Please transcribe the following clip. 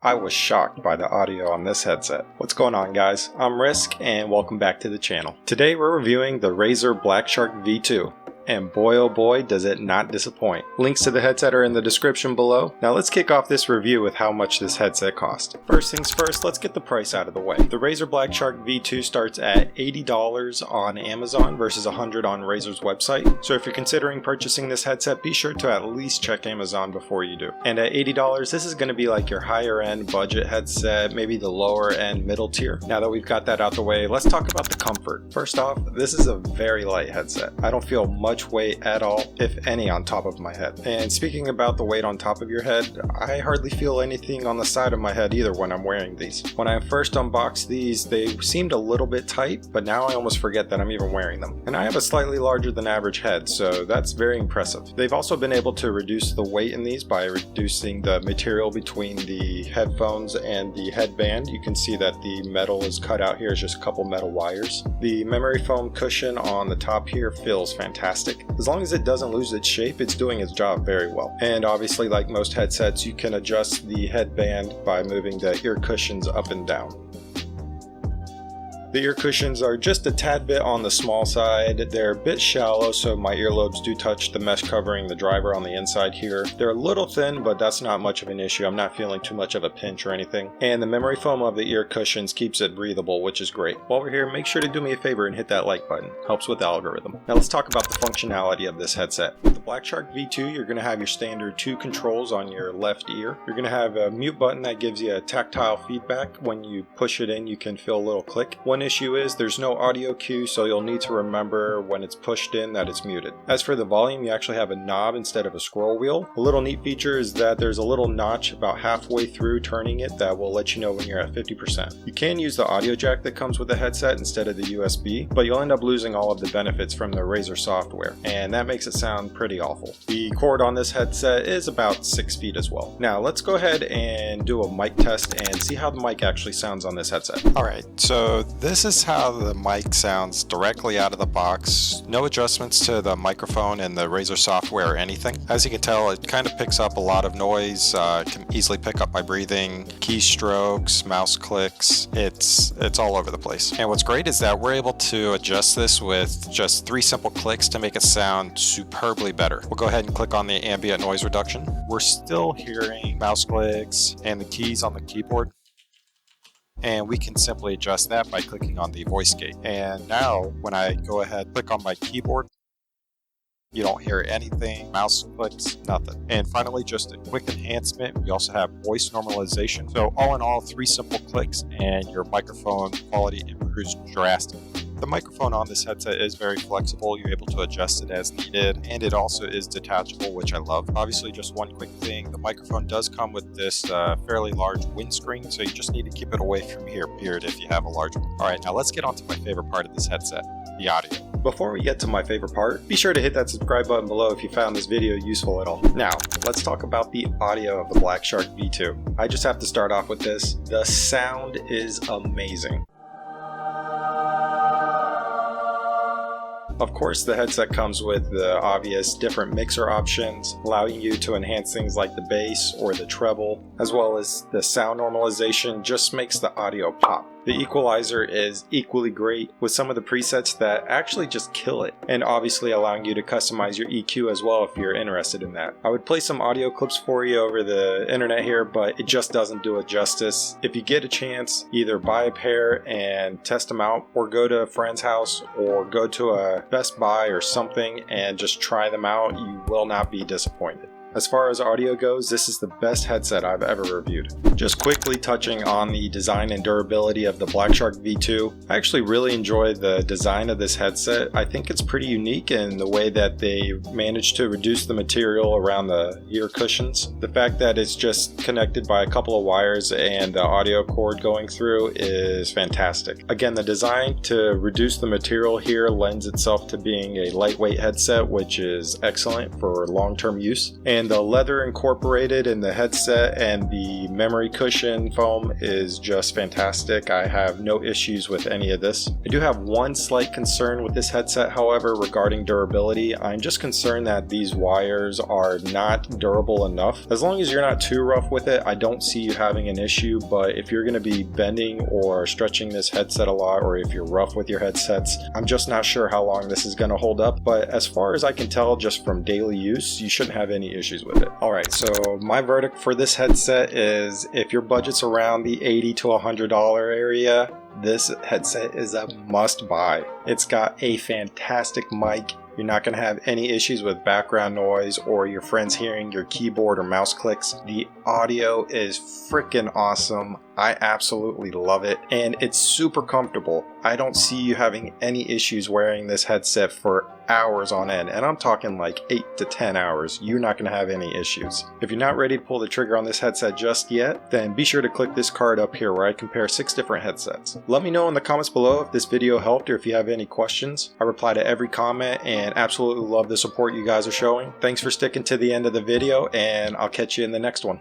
I was shocked by the audio on this headset. What's going on, guys? I'm Risk and welcome back to the channel. Today we're reviewing the RAZER Blackshark V2. And boy oh boy does it not disappoint. Links to the headset are in the description below. Now let's kick off this review with how much this headset cost. First things first, let's get the price out of the way. The RAZER Blackshark V2 starts at $80 on Amazon versus $100 on Razer's website. So if you're considering purchasing this headset, be sure to at least check Amazon before you do. And at $80, this is going to be like your higher end budget headset, maybe the lower end middle tier. Now that we've got that out the way, let's talk about the comfort. First off, this is a very light headset. I don't feel much weight at all, if any, on top of my head. And speaking about the weight on top of your head, I hardly feel anything on the side of my head either when I'm wearing these. When I first unboxed these, they seemed a little bit tight, but now I almost forget that I'm even wearing them. And I have a slightly larger than average head, so that's very impressive. They've also been able to reduce the weight in these by reducing the material between the headphones and the headband. You can see that the metal is cut out here, is just a couple metal wires. The memory foam cushion on the top here feels fantastic. As long as it doesn't lose its shape, it's doing its job very well. And obviously, like most headsets, you can adjust the headband by moving the ear cushions up and down. The ear cushions are just a tad bit on the small side. They're a bit shallow, so my earlobes do touch the mesh covering the driver on the inside here. They're a little thin, but that's not much of an issue. I'm not feeling too much of a pinch or anything. And the memory foam of the ear cushions keeps it breathable, which is great. While we're here, make sure to do me a favor and hit that like button. Helps with the algorithm. Now let's talk about the functionality of this headset. With the Blackshark V2, you're going to have your standard 2 controls on your left ear. You're going to have a mute button that gives you a tactile feedback. When you push it in, you can feel a little click. One issue is there's no audio cue, so you'll need to remember when it's pushed in that it's muted. As for the volume, you actually have a knob instead of a scroll wheel. A little neat feature is that there's a little notch about halfway through turning it that will let you know when you're at 50%. You can use the audio jack that comes with the headset instead of the USB, but you'll end up losing all of the benefits from the RAZER software, and that makes it sound pretty awful. The cord on this headset is about 6 feet as well. Now let's go ahead and do a mic test and see how the mic actually sounds on this headset. Alright, so this is how the mic sounds directly out of the box. No adjustments to the microphone and the RAZER software or anything. As you can tell, it kind of picks up a lot of noise. It can easily pick up my breathing, keystrokes, mouse clicks. It's all over the place. And what's great is that we're able to adjust this with just 3 simple clicks to make it sound superbly better. We'll go ahead and click on the ambient noise reduction. We're still hearing mouse clicks and the keys on the keyboard. And we can simply adjust that by clicking on the voice gate. And now when I go ahead and click on my keyboard, you don't hear anything, mouse clicks, nothing. And finally, just a quick enhancement, we also have voice normalization. So all in all, 3 simple clicks and your microphone quality improves drastically. The microphone on this headset is very flexible. You're able to adjust it as needed, and it also is detachable, which I love. Obviously, just one quick thing, the microphone does come with this fairly large windscreen, so you just need to keep it away from your beard if you have a large one. Alright, now let's get on to my favorite part of this headset, the audio. Before we get to my favorite part, be sure to hit that subscribe button below if you found this video useful at all. Now, let's talk about the audio of the Blackshark V2. I just have to start off with this. The sound is amazing. Of course, the headset comes with the obvious different mixer options, allowing you to enhance things like the bass or the treble, as well as the sound normalization just makes the audio pop. The equalizer is equally great with some of the presets that actually just kill it, and obviously allowing you to customize your EQ as well if you're interested in that. I would play some audio clips for you over the internet here, but it just doesn't do it justice. If you get a chance, either buy a pair and test them out, or go to a friend's house, or go to a Best Buy or something and just try them out. You will not be disappointed. As far as audio goes, this is the best headset I've ever reviewed. Just quickly touching on the design and durability of the Blackshark V2, I actually really enjoy the design of this headset. I think it's pretty unique in the way that they managed to reduce the material around the ear cushions. The fact that it's just connected by a couple of wires and the audio cord going through is fantastic. Again, the design to reduce the material here lends itself to being a lightweight headset, which is excellent for long-term use. And and the leather incorporated in the headset and the memory cushion foam is just fantastic. I have no issues with any of this. I do have one slight concern with this headset, however, regarding durability. I'm just concerned that these wires are not durable enough. As long as you're not too rough with it, I don't see you having an issue, but if you're going to be bending or stretching this headset a lot, or if you're rough with your headsets, I'm just not sure how long this is going to hold up. But as far as I can tell, just from daily use, you shouldn't have any issues with it. Alright, so my verdict for this headset is if your budget's around the $80 to $100 area, this headset is a must buy. It's got a fantastic mic. You're not going to have any issues with background noise or your friends hearing your keyboard or mouse clicks. The audio is freaking awesome. I absolutely love it, and it's super comfortable. I don't see you having any issues wearing this headset for hours on end, and I'm talking like 8 to 10 hours. You're not going to have any issues. If you're not ready to pull the trigger on this headset just yet, then be sure to click this card up here where I compare 6 different headsets. Let me know in the comments below if this video helped or if you have any questions. I reply to every comment and absolutely love the support you guys are showing. Thanks for sticking to the end of the video, and I'll catch you in the next one.